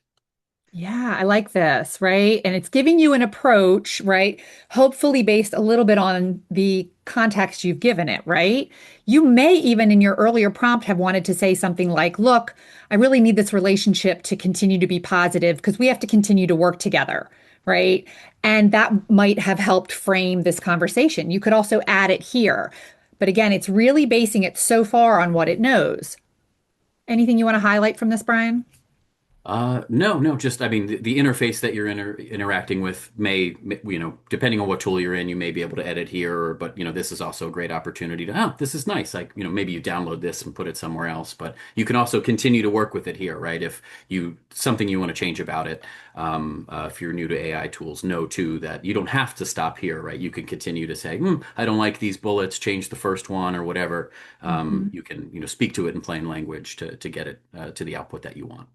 B: Yeah, I like this, right? And it's giving you an approach, right? Hopefully based a little bit on the context you've given it, right? You may even in your earlier prompt have wanted to say something like, look, I really need this relationship to continue to be positive because we have to continue to work together, right? And that might have helped frame this conversation. You could also add it here. But again, it's really basing it so far on what it knows. Anything you want to highlight from this, Brian?
C: No, no, just I mean the interface that you're interacting with depending on what tool you're in, you may be able to edit here, but this is also a great opportunity to, oh, this is nice. Like, maybe you download this and put it somewhere else, but you can also continue to work with it here, right? If something you want to change about it, if you're new to AI tools, know too that you don't have to stop here, right? You can continue to say, I don't like these bullets, change the first one or whatever.
B: Mhm.
C: You can, speak to it in plain language to get it to the output that you want.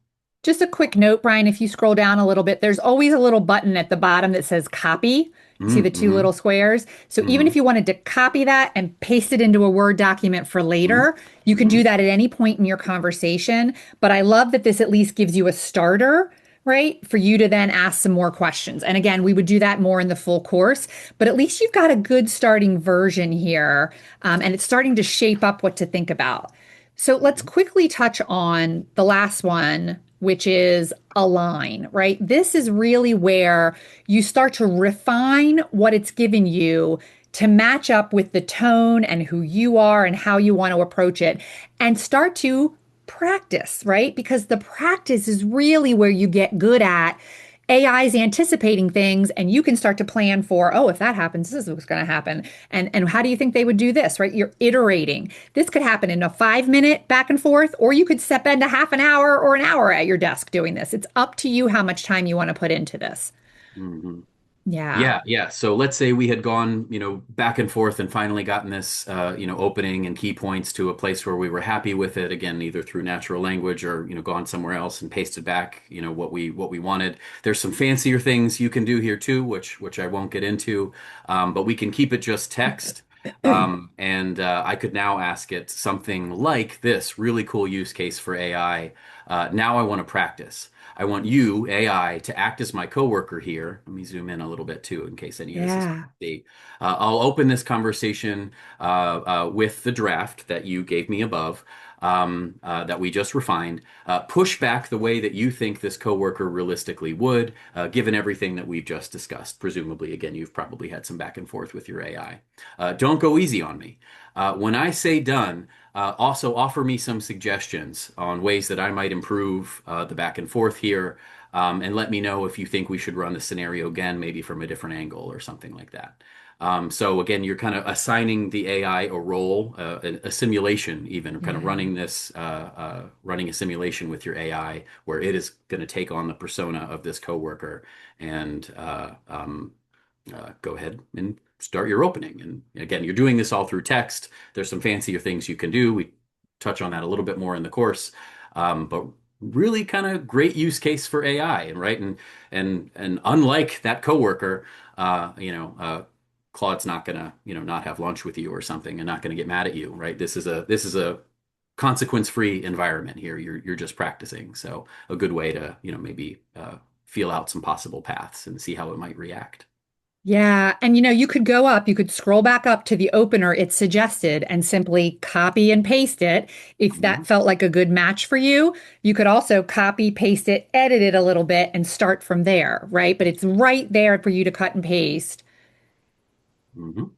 B: Just a quick note, Brian, if you scroll down a little bit, there's always a little button at the bottom that says copy. See the two
C: Mm-hmm.
B: little squares? So even if
C: Hmm.
B: you wanted to copy that and paste it into a Word document for
C: Hmm.
B: later, you can
C: Hmm.
B: do that at any point in your conversation. But I love that this at least gives you a starter, right? For you to then ask some more questions. And again, we would do that more in the full course, but at least you've got a good starting version here, and it's starting to shape up what to think about. So let's quickly touch on the last one, which is align, right? This is really where you start to refine what it's given you to match up with the tone and who you are and how you want to approach it and start to practice, right? Because the practice is really where you get good at. AI is anticipating things and you can start to plan for, oh, if that happens, this is what's going to happen. And how do you think they would do this, right? You're iterating. This could happen in a 5 minute back and forth, or you could spend a half an hour or an hour at your desk doing this. It's up to you how much time you want to put into this.
C: Hmm.
B: Yeah.
C: Yeah, yeah. So let's say we had gone, back and forth and finally gotten this, opening and key points to a place where we were happy with it. Again, either through natural language or, gone somewhere else and pasted back, what we wanted. There's some fancier things you can do here too, which I won't get into. But we can keep it just text. And I could now ask it something like this really cool use case for AI. Now I want to practice. I want you, AI, to act as my coworker here. Let me zoom in a little bit too, in case any of this is hard
B: Yeah.
C: to see. I'll open this conversation with the draft that you gave me above, that we just refined. Push back the way that you think this coworker realistically would, given everything that we've just discussed. Presumably, again, you've probably had some back and forth with your AI. Don't go easy on me. When I say done, also offer me some suggestions on ways that I might improve the back and forth here, and let me know if you think we should run the scenario again, maybe from a different angle or something like that. So again, you're kind of assigning the AI a role, a simulation, even kind of
B: Yeah.
C: running a simulation with your AI where it is going to take on the persona of this coworker and go ahead and start your opening. And again, you're doing this all through text. There's some fancier things you can do. We touch on that a little bit more in the course, but really kind of great use case for AI. And right, and unlike that coworker, Claude's not gonna not have lunch with you or something, and not gonna get mad at you. Right? This is a consequence-free environment here. You're just practicing. So a good way to maybe feel out some possible paths and see how it might react.
B: Yeah. And you could go up, you could scroll back up to the opener it suggested and simply copy and paste it. If that
C: Mhm.
B: felt like a good match for you, you could also copy, paste it, edit it a little bit, and start from there, right? But it's right there for you to cut and paste.
C: Mhm.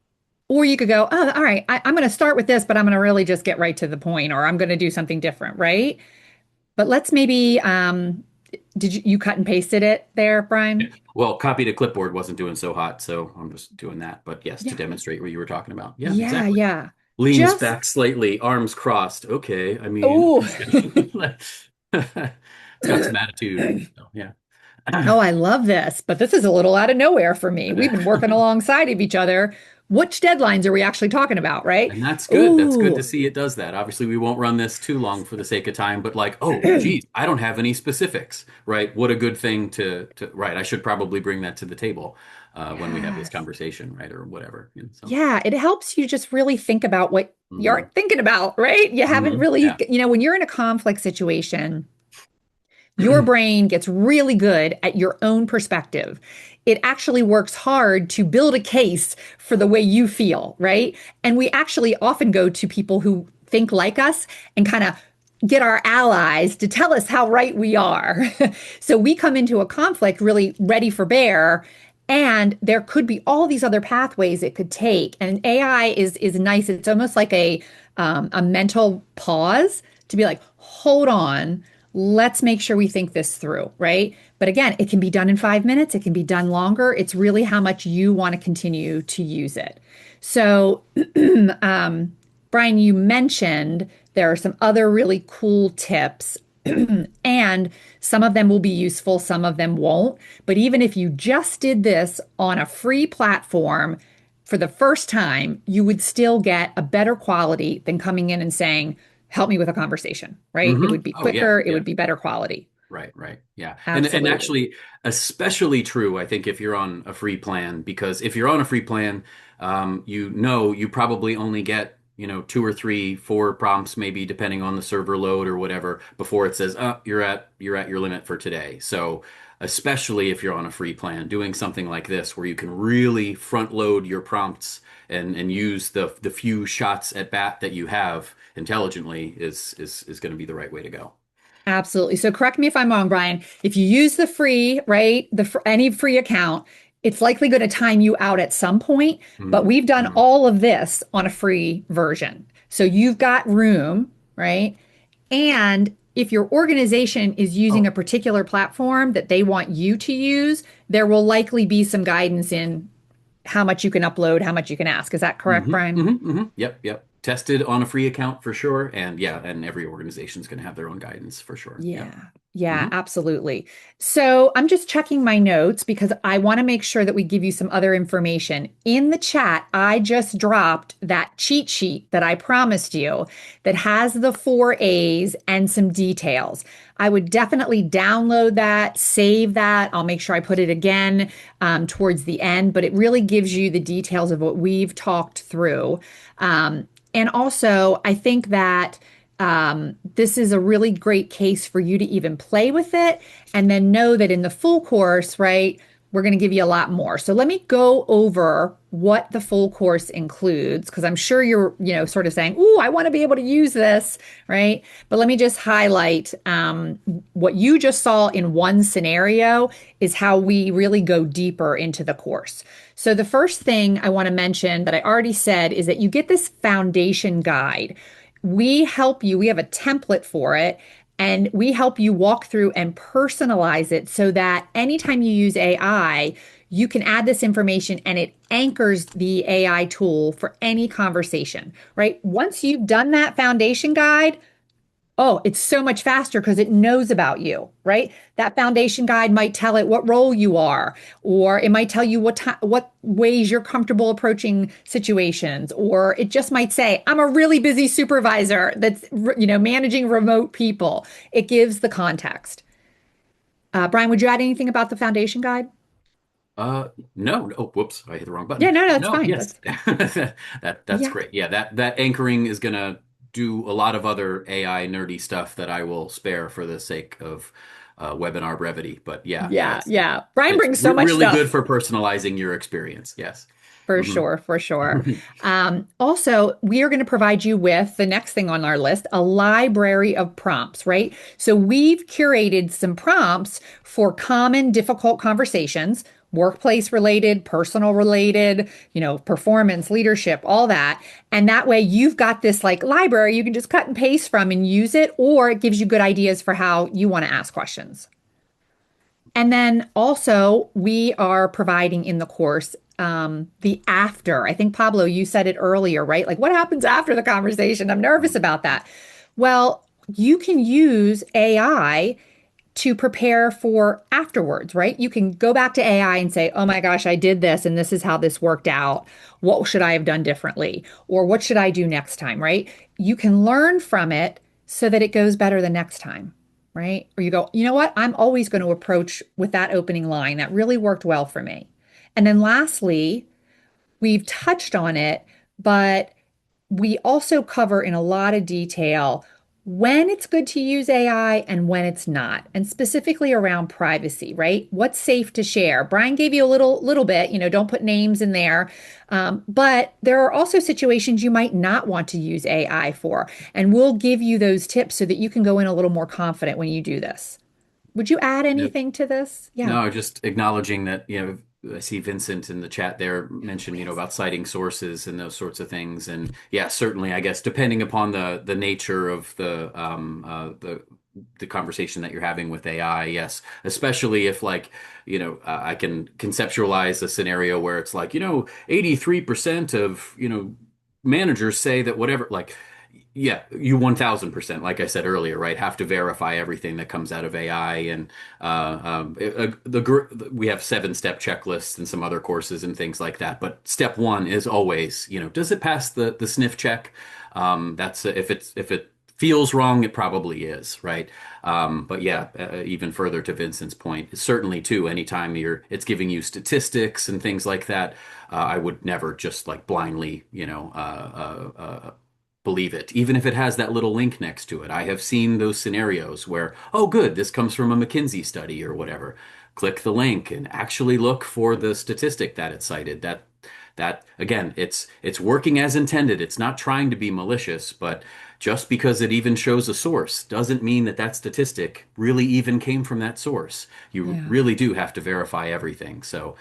B: Or you could go, oh, all right, I'm going to start with this, but I'm going to really just get right to the point, or I'm going to do something different, right? But let's maybe, did you cut and pasted it there,
C: Yeah.
B: Brian?
C: Well, copy to clipboard wasn't doing so hot, so I'm just doing that. But yes, to
B: Yeah.
C: demonstrate what you were talking about. Yeah,
B: Yeah,
C: exactly.
B: yeah.
C: Leans
B: Just,
C: back slightly, arms crossed. Okay, I mean,
B: oh,
C: it's got some attitude. So, yeah.
B: oh, I love this, but this is a little out of nowhere for me. We've been working alongside of each other. Which deadlines are we actually talking about, right?
C: And that's good. That's good to
B: Ooh,
C: see it does that. Obviously, we won't run this too long for the sake of time, but like, oh, geez, I don't have any specifics, right? What a good thing right. I should probably bring that to the table when we have this
B: yes.
C: conversation, right? Or whatever. So,
B: Yeah, it helps you just really think about what you
C: hmm.
B: aren't thinking about, right? You haven't really,
C: Yeah.
B: when you're in a conflict situation, your brain gets really good at your own perspective. It actually works hard to build a case for the way you feel, right? And we actually often go to people who think like us and kind of get our allies to tell us how right we are. So we come into a conflict really ready for bear, and there could be all these other pathways it could take. And AI is nice. It's almost like a mental pause to be like, hold on, Let's make sure we think this through, right? But again, it can be done in 5 minutes, it can be done longer. It's really how much you want to continue to use it. So, Brian, you mentioned there are some other really cool tips, and some of them will be useful, some of them won't. But even if you just did this on a free platform for the first time, you would still get a better quality than coming in and saying, help me with a conversation, right? It would be
C: Oh yeah,
B: quicker, it
C: yeah.
B: would be better quality.
C: Right, right. Yeah. And
B: Absolutely.
C: actually especially true, I think, if you're on a free plan, because if you're on a free plan, you know you probably only get, two or three, four prompts, maybe depending on the server load or whatever, before it says, you're at your limit for today. So especially if you're on a free plan, doing something like this where you can really front load your prompts and use the few shots at bat that you have intelligently is going to be the right way to go.
B: Absolutely. So correct me if I'm wrong, Brian. If you use the free, right, any free account, it's likely going to time you out at some point. But
C: Mm,
B: we've done
C: mm.
B: all of this on a free version. So you've got room, right? And if your organization is using a
C: Oh,
B: particular platform that they want you to use, there will likely be some guidance in how much you can upload, how much you can ask. Is that correct, Brian?
C: Yep, yep. Tested on a free account for sure. And yeah, and every organization's going to have their own guidance for sure. Yep.
B: Yeah. Yeah,
C: hmm
B: absolutely. So I'm just checking my notes because I want to make sure that we give you some other information. In the chat, I just dropped that cheat sheet that I promised you that has the 4 A's and some details. I would definitely download that, save that. I'll make sure I put it again towards the end, but it really gives you the details of what we've talked through. And also, I think that this is a really great case for you to even play with it and then know that in the full course, right, we're going to give you a lot more. So let me go over what the full course includes because I'm sure you're, sort of saying, "Ooh, I want to be able to use this," right? But let me just highlight what you just saw in one scenario is how we really go deeper into the course. So the first thing I want to mention that I already said is that you get this foundation guide. We help you, we have a template for it, and we help you walk through and personalize it so that anytime you use AI, you can add this information and it anchors the AI tool for any conversation, right? Once you've done that foundation guide, oh, it's so much faster because it knows about you, right? That foundation guide might tell it what role you are, or it might tell you what ways you're comfortable approaching situations, or it just might say, "I'm a really busy supervisor that's managing remote people." It gives the context. Brian, would you add anything about the foundation guide?
C: Uh, no. Oh, whoops. I hit the wrong
B: Yeah,
C: button.
B: no, that's
C: No,
B: fine.
C: yes.
B: That's
C: That's
B: yeah.
C: great. Yeah, that anchoring is gonna do a lot of other AI nerdy stuff that I will spare for the sake of webinar brevity. But yeah, yeah,
B: Yeah, yeah. Brian
C: it's
B: brings so much
C: really good
B: stuff.
C: for personalizing your experience. Yes.
B: For
C: hmm
B: sure, for sure. Also, we are going to provide you with the next thing on our list, a library of prompts, right? So we've curated some prompts for common difficult conversations, workplace related, personal related, performance, leadership, all that. And that way you've got this like library you can just cut and paste from and use it, or it gives you good ideas for how you want to ask questions. And then also, we are providing in the course the after. I think, Pablo, you said it earlier, right? Like, what happens after the conversation? I'm nervous about that. Well, you can use AI to prepare for afterwards, right? You can go back to AI and say, "Oh my gosh, I did this and this is how this worked out. What should I have done differently? Or what should I do next time?" Right? You can learn from it so that it goes better the next time, right? Or you go, "You know what? I'm always going to approach with that opening line. That really worked well for me." And then lastly, we've touched on it, but we also cover in a lot of detail when it's good to use AI and when it's not, and specifically around privacy, right? What's safe to share? Brian gave you a little bit, don't put names in there. But there are also situations you might not want to use AI for, and we'll give you those tips so that you can go in a little more confident when you do this. Would you add anything to this? Yeah.
C: No, just acknowledging that, I see Vincent in the chat there mentioned, about citing sources and those sorts of things. And yeah, certainly, I guess, depending upon the nature of the the conversation that you're having with AI. Yes, especially if like, I can conceptualize a scenario where it's like, 83% of, managers say that whatever, like, yeah, you 1000%, like I said earlier, right, have to verify everything that comes out of AI. And we have 7-step checklists and some other courses and things like that. But step one is always, does it pass the sniff check? That's if it feels wrong, it probably is, right? But yeah, even further to Vincent's point, certainly too, anytime it's giving you statistics and things like that, I would never just like blindly, believe it, even if it has that little link next to it. I have seen those scenarios where, oh, good, this comes from a McKinsey study or whatever. Click the link and actually look for the statistic that it cited. That again, it's working as intended. It's not trying to be malicious, but just because it even shows a source doesn't mean that that statistic really even came from that source. You
B: Yeah.
C: really do have to verify everything. So,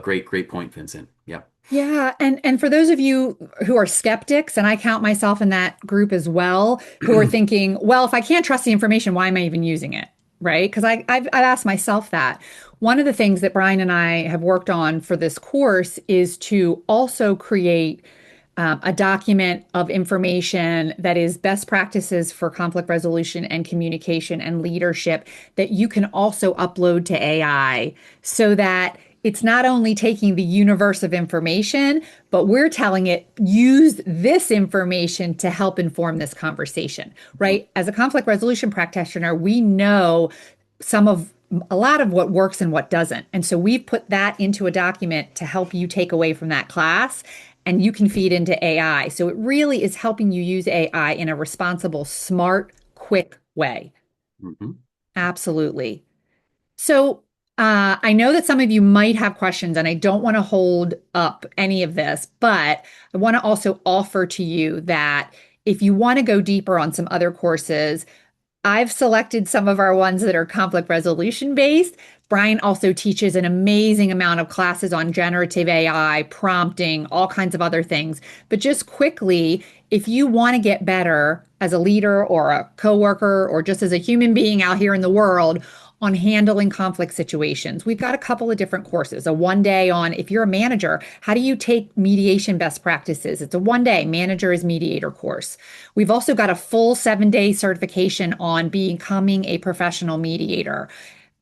C: great point, Vincent. Yep.
B: Yeah, and for those of you who are skeptics, and I count myself in that group as well, who are thinking, well, if I can't trust the information, why am I even using it? Right? Because I've asked myself that. One of the things that Brian and I have worked on for this course is to also create a document of information that is best practices for conflict resolution and communication and leadership that you can also upload to AI so that it's not only taking the universe of information, but we're telling it, use this information to help inform this conversation, right? As a conflict resolution practitioner, we know some of a lot of what works and what doesn't. And so we've put that into a document to help you take away from that class and you can feed into AI. So it really is helping you use AI in a responsible, smart, quick way.
C: Mhm.
B: Absolutely. So I know that some of you might have questions, and I don't want to hold up any of this, but I want to also offer to you that if you want to go deeper on some other courses, I've selected some of our ones that are conflict resolution based. Brian also teaches an amazing amount of classes on generative AI, prompting, all kinds of other things. But just quickly, if you want to get better as a leader or a coworker or just as a human being out here in the world on handling conflict situations, we've got a couple of different courses. A 1 day on if you're a manager, how do you take mediation best practices? It's a 1 day manager as mediator course. We've also got a full 7 day certification on becoming a professional mediator.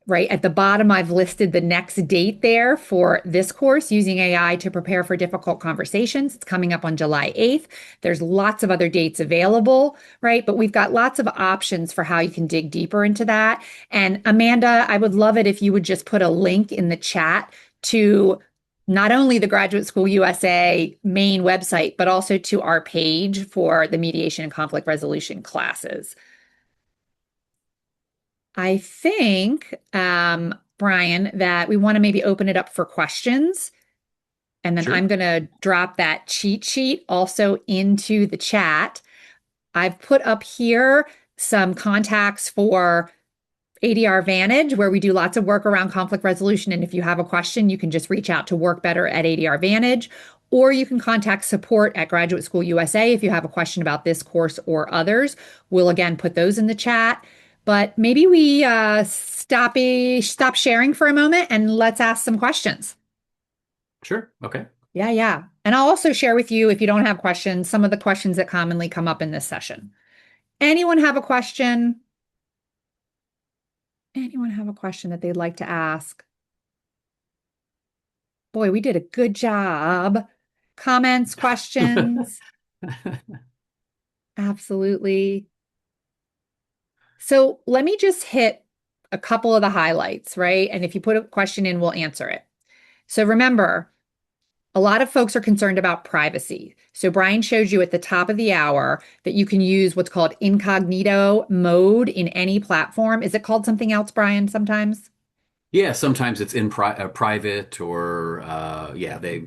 B: Right at the bottom, I've listed the next date there for this course, using AI to prepare for difficult conversations. It's coming up on July 8th. There's lots of other dates available, right? But we've got lots of options for how you can dig deeper into that. And Amanda, I would love it if you would just put a link in the chat to not only the Graduate School USA main website, but also to our page for the mediation and conflict resolution classes. I think, Brian, that we want to maybe open it up for questions. And then I'm
C: Sure.
B: going to drop that cheat sheet also into the chat. I've put up here some contacts for ADR Vantage, where we do lots of work around conflict resolution. And if you have a question, you can just reach out to Work Better at ADR Vantage, or you can contact support at Graduate School USA if you have a question about this course or others. We'll again put those in the chat. But maybe we stop sharing for a moment and let's ask some questions.
C: Sure. Okay.
B: Yeah, yeah. And I'll also share with you, if you don't have questions, some of the questions that commonly come up in this session. Anyone have a question? Anyone have a question that they'd like to ask? Boy, we did a good job. Comments, questions? Absolutely. So let me just hit a couple of the highlights, right? And if you put a question in, we'll answer it. So remember, a lot of folks are concerned about privacy. So Brian showed you at the top of the hour that you can use what's called incognito mode in any platform. Is it called something else, Brian, sometimes?
C: Yeah, sometimes it's in private or yeah, they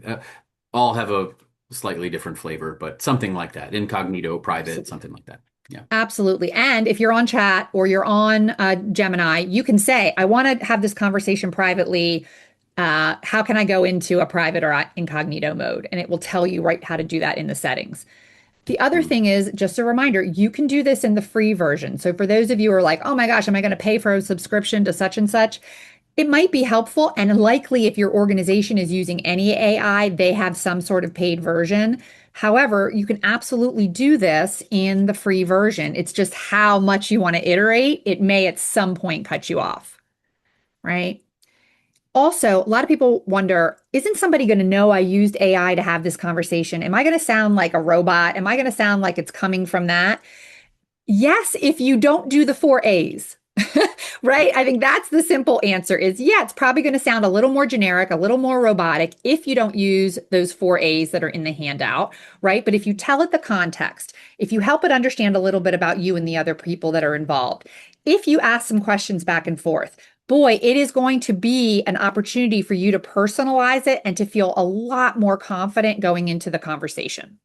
C: all have a slightly different flavor, but something like that. Incognito, private,
B: Absolutely.
C: something like that. Yeah.
B: Absolutely. And if you're on chat or you're on Gemini, you can say, I want to have this conversation privately. How can I go into a private or incognito mode? And it will tell you right how to do that in the settings. The other
C: Mm.
B: thing is just a reminder, you can do this in the free version. So for those of you who are like, oh my gosh, am I going to pay for a subscription to such and such? It might be helpful. And likely, if your organization is using any AI, they have some sort of paid version. However, you can absolutely do this in the free version. It's just how much you want to iterate. It may at some point cut you off, right? Also, a lot of people wonder, isn't somebody going to know I used AI to have this conversation? Am I going to sound like a robot? Am I going to sound like it's coming from that? Yes, if you don't do the four A's. Right? I think that's the simple answer is yeah, it's probably going to sound a little more generic, a little more robotic if you don't use those four A's that are in the handout, right? But if you tell it the context, if you help it understand a little bit about you and the other people that are involved, if you ask some questions back and forth, boy, it is going to be an opportunity for you to personalize it and to feel a lot more confident going into the conversation.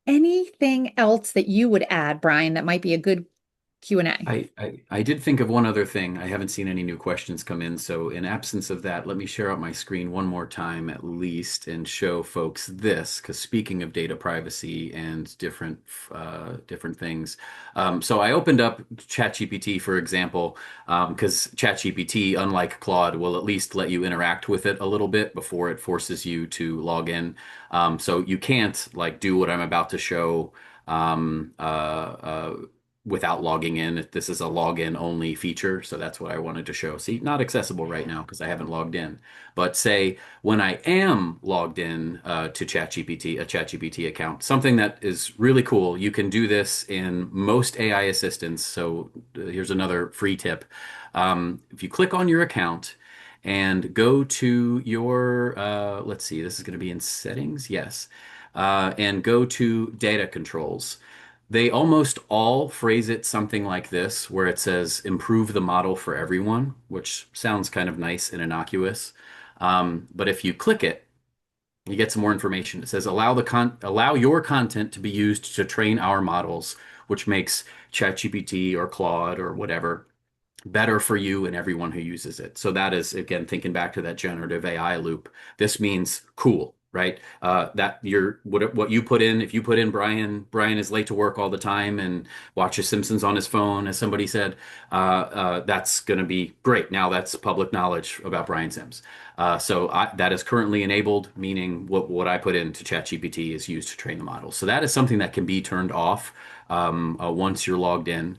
B: Anything else that you would add, Brian, that might be a good Q&A?
C: I did think of one other thing. I haven't seen any new questions come in, so in absence of that, let me share out my screen one more time at least and show folks this. Because speaking of data privacy and different things, so I opened up ChatGPT, for example, because ChatGPT, unlike Claude, will at least let you interact with it a little bit before it forces you to log in. So you can't like do what I'm about to show. Um, uh, uh, Without logging in. This is a login only feature, so that's what I wanted to show. See, not accessible right now because I haven't logged in. But say when I am logged in to ChatGPT, a ChatGPT account, something that is really cool. You can do this in most AI assistants. So here's another free tip. If you click on your account and go to your, let's see, this is going to be in settings. Yes. And go to data controls. They almost all phrase it something like this, where it says improve the model for everyone, which sounds kind of nice and innocuous. But if you click it, you get some more information. It says allow your content to be used to train our models, which makes ChatGPT or Claude or whatever better for you and everyone who uses it. So that is, again, thinking back to that generative AI loop. This means cool, right? That you're what you put in. If you put in Brian is late to work all the time and watches Simpsons on his phone, as somebody said, that's going to be great. Now that's public knowledge about Brian Sims. That is currently enabled, meaning what I put into ChatGPT is used to train the model. So that is something that can be turned off once you're logged in.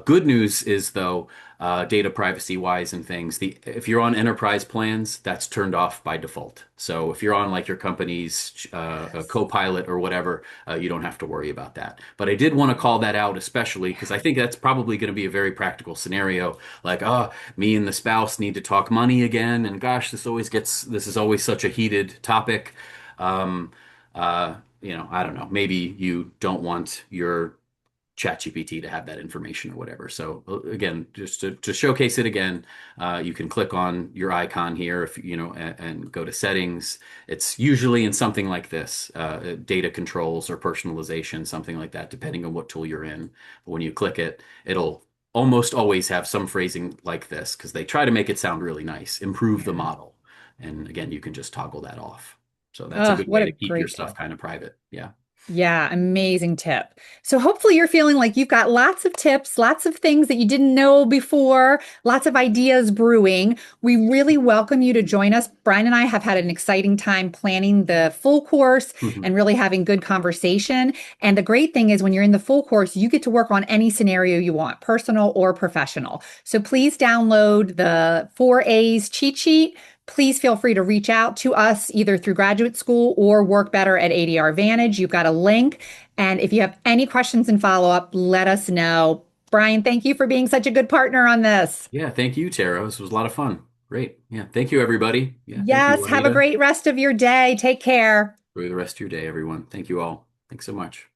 C: Good news is though, data privacy wise and things, if you're on enterprise plans, that's turned off by default. So if you're on like your company's a
B: Yes.
C: Copilot or whatever, you don't have to worry about that. But I did want to call that out especially because I think that's probably going to be a very practical scenario. Like, oh, me and the spouse need to talk money again, and gosh, this is always such a heated topic. Um, I don't know. Maybe you don't want your ChatGPT to have that information or whatever. So again, just to showcase it again, you can click on your icon here if and go to settings. It's usually in something like this, data controls or personalization, something like that, depending on what tool you're in. But when you click it, it'll almost always have some phrasing like this because they try to make it sound really nice, improve the
B: Yeah.
C: model. And again, you can just toggle that off. So that's a
B: Oh,
C: good
B: what
C: way
B: a
C: to keep your
B: great
C: stuff
B: tip.
C: kind of private. Yeah.
B: Yeah, amazing tip. So hopefully you're feeling like you've got lots of tips, lots of things that you didn't know before, lots of ideas brewing. We really welcome you to join us. Brian and I have had an exciting time planning the full course and really having good conversation. And the great thing is when you're in the full course, you get to work on any scenario you want, personal or professional. So please download the 4A's cheat sheet. Please feel free to reach out to us either through graduate school or work better at ADR Vantage. You've got a link. And if you have any questions and follow up, let us know. Brian, thank you for being such a good partner on this.
C: Yeah, thank you, Tara. This was a lot of fun. Great. Yeah, thank you, everybody. Yeah, thank you,
B: Yes, have a
C: Juanita.
B: great rest of your day. Take care.
C: Enjoy the rest of your day, everyone. Thank you all. Thanks so much.